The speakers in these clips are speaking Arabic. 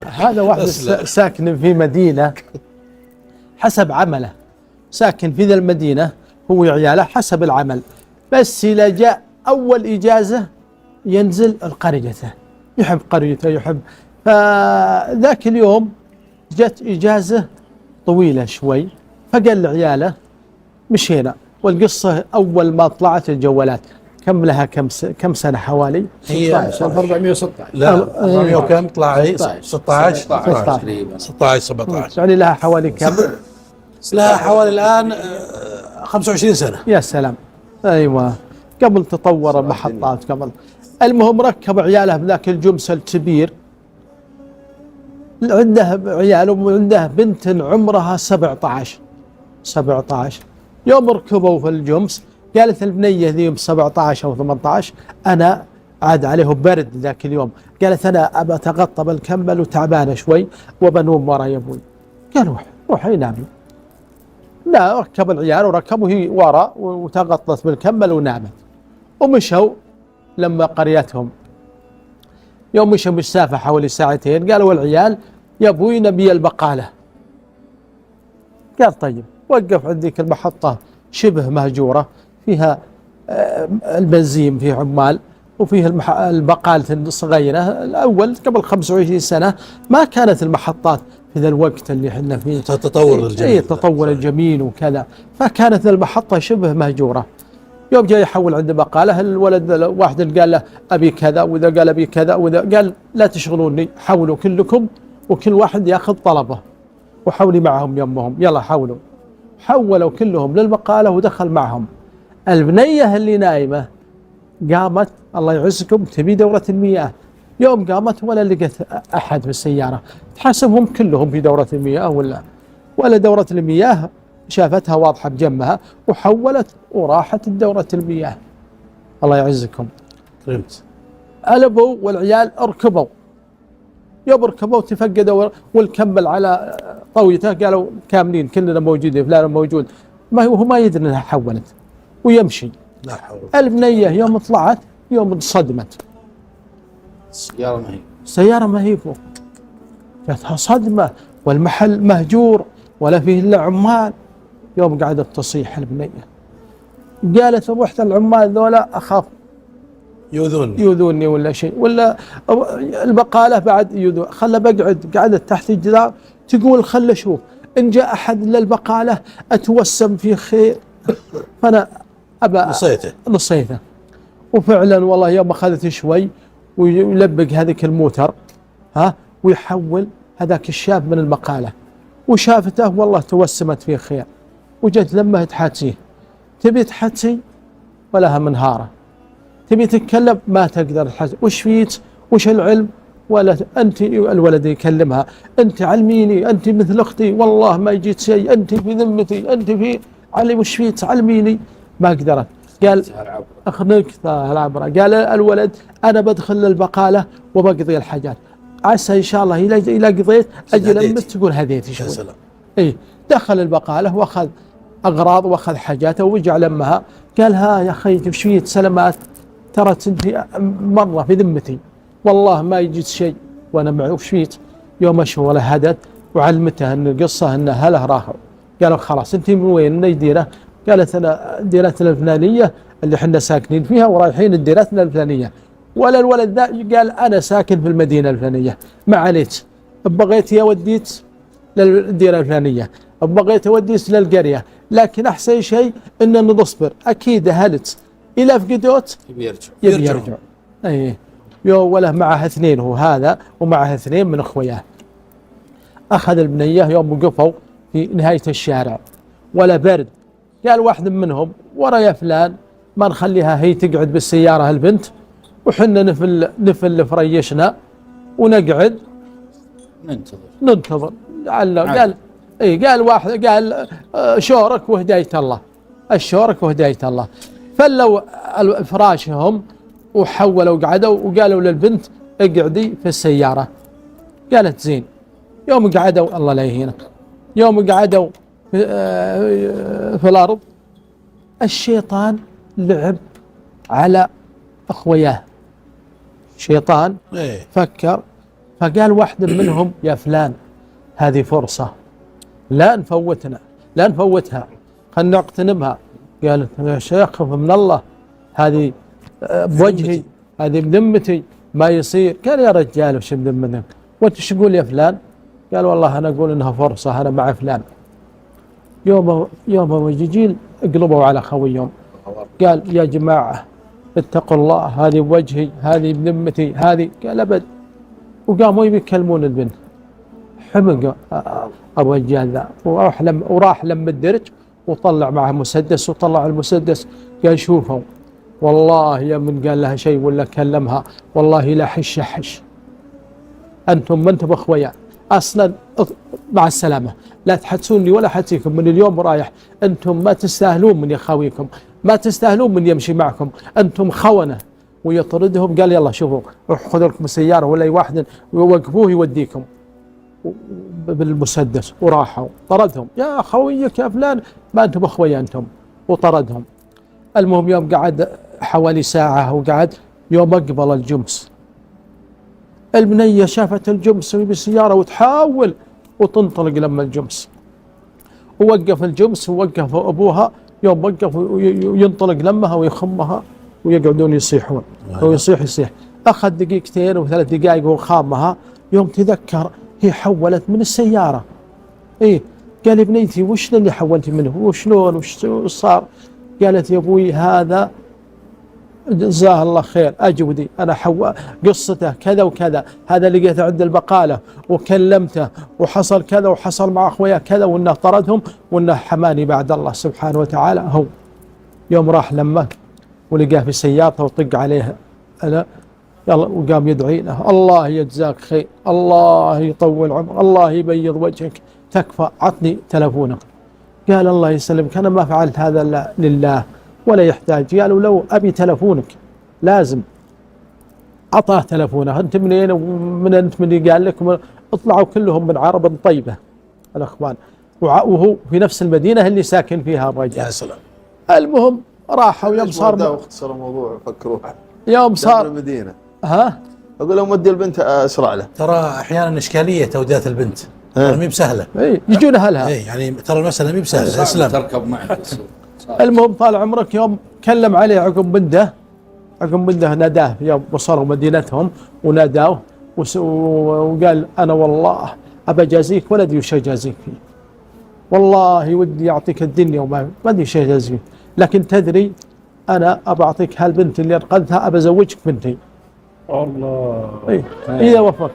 هذا واحد ساكن في مدينة حسب عمله، ساكن في ذا المدينة هو وعياله حسب العمل، بس إذا جاء أول إجازة ينزل قريته، يحب قريته يحب. فذاك اليوم جت إجازة طويلة شوي، فقال لعياله مشينا. والقصة أول ما طلعت الجوالات كم لها كم سنة حوالي؟ هي 1416 لا 400 وكم طلع 16 17 يعني لها حوالي كم؟ لها حوالي الآن 25 سنة. يا سلام، أيوة قبل تطور المحطات قبل. المهم ركب عياله بذاك الجمس الكبير، عنده عياله وعنده بنت عمرها 17 يوم ركبوا في الجمس قالت البنية ذي 17 أو 18 أنا عاد عليه برد ذاك اليوم، قالت أنا أبى أتغطى بالكمل وتعبانة شوي وبنوم ورا يا أبوي. قال روح ينامي. لا، ركب العيال وركبوا هي ورا وتغطت بالكمل ونامت. ومشوا لما قريتهم يوم مشوا مسافة حوالي ساعتين، قالوا العيال يا أبوي نبي البقالة. قال طيب. وقف عندك المحطة شبه مهجورة فيها البنزين، فيه عمال، وفيه البقالة الصغيرة. الأول قبل 25 سنة ما كانت المحطات في ذا الوقت اللي احنا فيه التطور الجميل، التطور الجميل وكذا، فكانت المحطة شبه مهجورة. يوم جاي يحول عند بقالة الولد واحد قال له أبي كذا، وإذا قال أبي كذا، وإذا قال لا تشغلوني، حولوا كلكم وكل واحد يأخذ طلبه وحولي معهم يمهم، يلا حولوا. حولوا كلهم للبقالة ودخل معهم. البنية اللي نايمة قامت الله يعزكم تبي دورة المياه. يوم قامت ولا لقت أحد في السيارة، تحسبهم كلهم في دورة المياه ولا دورة المياه، شافتها واضحة بجنبها وحولت وراحت دورة المياه. الله يعزكم. كرمت. الأبو والعيال اركبوا، يوم ركبوا تفقدوا والكمل على طويته، قالوا كاملين كلنا موجودين، فلان موجود، هو ما يدري انها حولت ويمشي. لا حول. البنية يوم طلعت يوم انصدمت، سيارة ما هي فوق، جاتها صدمة والمحل مهجور ولا فيه الا عمال. يوم قعدت تصيح البنية، قالت رحت العمال ذولا اخاف يؤذوني ولا شيء، ولا البقالة بعد يؤذون، خلى بقعد. قعدت تحت الجدار تقول خلى اشوف ان جاء احد للبقالة اتوسم في خير، فانا ابى نصيته. وفعلا والله يوم اخذت شوي ويلبق هذيك الموتر ويحول هذاك الشاب من البقالة، وشافته والله توسمت فيه خير، وجت لما تحاتيه، تبي تحاتي ولها منهارة، تبي تتكلم ما تقدر تحاتي، وش فيت وش العلم، ولا أنت. الولد يكلمها أنت علميني، أنت مثل أختي، والله ما جيت شيء، أنت في ذمتي، أنت في علي، وش فيت علميني. ما قدرت. قال أخنقت العبرة. قال الولد أنا بدخل البقالة وبقضي الحاجات، عسى إن شاء الله إلى قضيت أجي لما تقول هديتي شوي. دخل البقالة وأخذ أغراض وأخذ حاجاته ورجع لمها. قال ها يا أخي وش فيت سلامات، ترى أنت مرة في ذمتي، والله ما يجيت شيء وأنا معي، وش فيت. يوم أشهر له هدت وعلمته أن القصة أن هله راهو. قالوا خلاص أنت من وين ديرة؟ قالت أنا ديرتنا الفلانية اللي احنا ساكنين فيها ورايحين ديرتنا الفلانية. ولا الولد ذا قال أنا ساكن في المدينة الفلانية، ما عليك، بغيت وديت للديرة الفلانية، بغيت وديت للقرية، لكن أحسن شيء إن نصبر. أكيد أهلت إلى فقدوت يبي يرجع. وله معه 2 هو هذا ومعه 2 من أخوياه. أخذ البنية يوم وقفوا في نهاية الشارع ولا برد، قال واحد منهم ورا يا فلان ما نخليها هي تقعد بالسيارة البنت وحنا نفل فريشنا ونقعد ننتظر. قال واحد قال شورك وهداية الله، الشورك وهداية الله. فلوا فراشهم وحولوا قعدوا وقالوا للبنت اقعدي في السيارة. قالت زين. يوم قعدوا الله لا يهينك، يوم قعدوا في الأرض الشيطان لعب على أخوياه. شيطان فكر فقال واحد منهم يا فلان هذه فرصة لا نفوتها، خلنا نغتنمها. قال يا شيخ خف من الله، هذه بوجهي، هذه بذمتي، ما يصير. قال يا رجال وش بذمتك وانت ايش تقول يا فلان؟ قال والله انا اقول انها فرصة، انا مع فلان. يوم الجيل قلبوا على خويهم، قال يا جماعة اتقوا الله، هذه بوجهي، هذه بذمتي، هذه. قال ابد. وقاموا يكلمون البنت، حمق ابو الرجال ذا، وراح لم الدرج وطلع معه مسدس، وطلع المسدس. قال شوفوا والله يا من قال لها شيء ولا كلمها والله لا حش، انتم ما انتم اخويا اصلا، مع السلامه، لا تحدثوني ولا حدثيكم من اليوم رايح، انتم ما تستاهلون من يخاويكم، ما تستاهلون من يمشي معكم، انتم خونه. ويطردهم. قال يلا شوفوا روحوا خذوا لكم السياره ولا اي واحد ووقفوه يوديكم بالمسدس. وراحوا طردهم، يا خويك يا فلان ما انتم اخويا انتم، وطردهم. المهم يوم قعد حوالي ساعه، وقعد يوم اقبل الجمس، البنيه شافت الجمس بالسياره وتحاول وتنطلق لما الجمس، ووقف الجمس ووقف ابوها. يوم وقف وينطلق لمها ويخمها ويقعدون يصيحون، ويصيح. اخذ دقيقتين وثلاث دقائق وخامها. يوم تذكر هي حولت من السياره. ايه قال ابنيتي وش اللي حولتي منه وشلون وش صار؟ قالت يا ابوي هذا جزاه الله خير اجودي، انا قصته كذا وكذا، هذا لقيته عند البقاله وكلمته وحصل كذا وحصل مع اخويا كذا، وانه طردهم وانه حماني بعد الله سبحانه وتعالى. هو يوم راح لمه ولقاه في سيارته وطق عليه أنا يلا، وقام يدعي له الله يجزاك خير، الله يطول عمرك، الله يبيض وجهك، تكفى عطني تلفونك. قال الله يسلمك انا ما فعلت هذا لله ولا يحتاج. قالوا لو ابي تلفونك لازم. اعطاه تلفونه. انت منين ومن انت من اللي قال لك؟ اطلعوا كلهم من عرب طيبه الاخوان، وهو في نفس المدينه اللي ساكن فيها الرجال. يا سلام. المهم راحوا يوم صار اختصر الموضوع فكروه يوم صار المدينه. ها اقول لهم ودي البنت اسرع له. ترى احيانا اشكاليه توديات البنت، ترى مي بسهله. اي يجون اهلها. اي يعني ترى المساله مي بسهله. اسلام تركب معك. المهم طال عمرك يوم كلم عليه عقب بنده ناداه يوم وصلوا مدينتهم وناداه وقال انا والله ابى اجازيك ولا ادري وش اجازيك فيه، والله ودي يعطيك الدنيا وما ادري وش اجازيك، لكن تدري انا ابى اعطيك هالبنت اللي انقذتها، ابى ازوجك بنتي. الله. اي اذا وفقت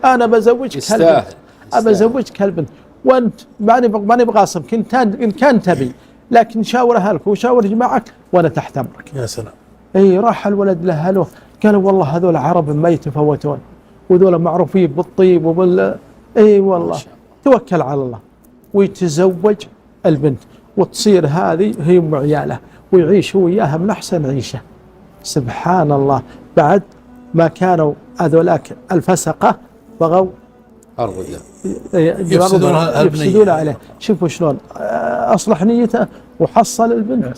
انا بزوجك هالبنت، ابى ازوجك هالبنت، وانت ماني بغاصب، ان كان تبي، لكن شاور اهلك وشاور جماعك وانا تحت امرك. يا سلام. اي راح الولد لاهله، قالوا والله هذول عرب ما يتفوتون، وذول معروفين بالطيب اي والله. توكل على الله ويتزوج البنت، وتصير هذه هي ام عياله، ويعيش هو وياها من احسن عيشه. سبحان الله. بعد ما كانوا هذولاك الفسقه بغوا يفسدون عليه. شوفوا شلون اصلح نيته وحصل البنت.